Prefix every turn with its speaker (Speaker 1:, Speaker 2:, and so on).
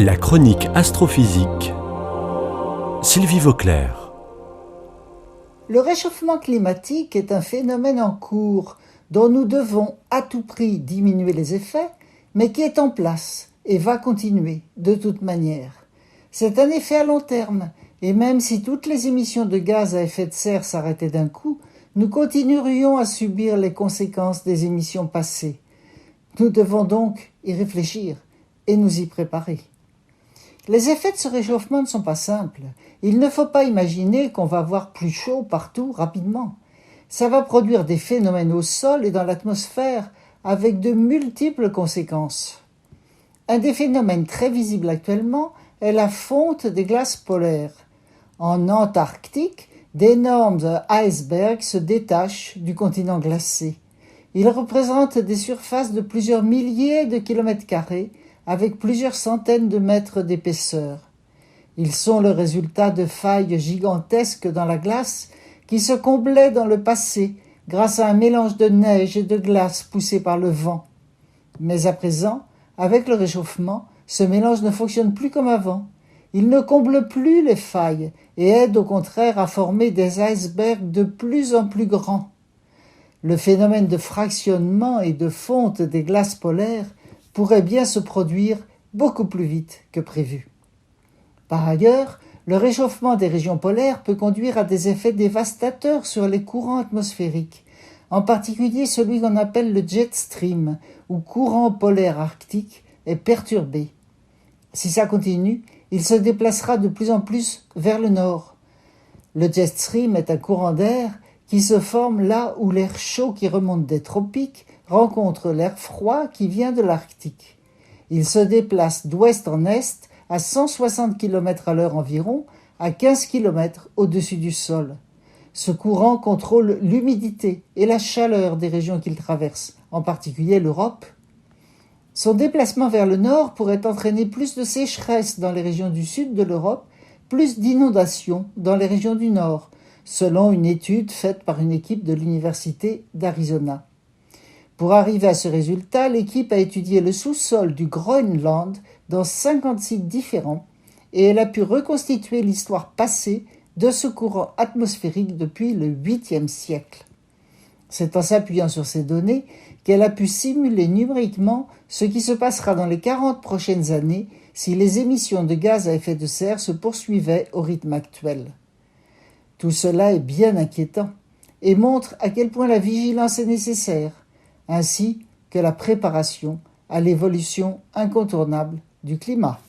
Speaker 1: La chronique astrophysique. Sylvie Vauclair.
Speaker 2: Le réchauffement climatique est un phénomène en cours dont nous devons à tout prix diminuer les effets, mais qui est en place et va continuer de toute manière. C'est un effet à long terme, et même si toutes les émissions de gaz à effet de serre s'arrêtaient d'un coup, nous continuerions à subir les conséquences des émissions passées. Nous devons donc y réfléchir et nous y préparer. Les effets de ce réchauffement ne sont pas simples. Il ne faut pas imaginer qu'on va avoir plus chaud partout rapidement. Ça va produire des phénomènes au sol et dans l'atmosphère avec de multiples conséquences. Un des phénomènes très visibles actuellement est la fonte des glaces polaires. En Antarctique, d'énormes icebergs se détachent du continent glacé. Ils représentent des surfaces de plusieurs milliers de kilomètres carrés avec plusieurs centaines de mètres d'épaisseur. Ils sont le résultat de failles gigantesques dans la glace qui se comblaient dans le passé grâce à un mélange de neige et de glace poussé par le vent. Mais à présent, avec le réchauffement, ce mélange ne fonctionne plus comme avant. Il ne comble plus les failles et aide au contraire à former des icebergs de plus en plus grands. Le phénomène de fractionnement et de fonte des glaces polaires pourrait bien se produire beaucoup plus vite que prévu. Par ailleurs, le réchauffement des régions polaires peut conduire à des effets dévastateurs sur les courants atmosphériques, en particulier celui qu'on appelle le jet stream, ou courant polaire arctique, est perturbé. Si ça continue, il se déplacera de plus en plus vers le nord. Le jet stream est un courant d'air qui se forme là où l'air chaud qui remonte des tropiques rencontre l'air froid qui vient de l'Arctique. Il se déplace d'ouest en est à 160 km à l'heure environ, à 15 km au-dessus du sol. Ce courant contrôle l'humidité et la chaleur des régions qu'il traverse, en particulier l'Europe. Son déplacement vers le nord pourrait entraîner plus de sécheresse dans les régions du sud de l'Europe, plus d'inondations dans les régions du nord, selon une étude faite par une équipe de l'Université d'Arizona. Pour arriver à ce résultat, l'équipe a étudié le sous-sol du Groenland dans 50 sites différents et elle a pu reconstituer l'histoire passée de ce courant atmosphérique depuis le 8e siècle. C'est en s'appuyant sur ces données qu'elle a pu simuler numériquement ce qui se passera dans les 40 prochaines années si les émissions de gaz à effet de serre se poursuivaient au rythme actuel. Tout cela est bien inquiétant et montre à quel point la vigilance est nécessaire, ainsi que la préparation à l'évolution incontournable du climat.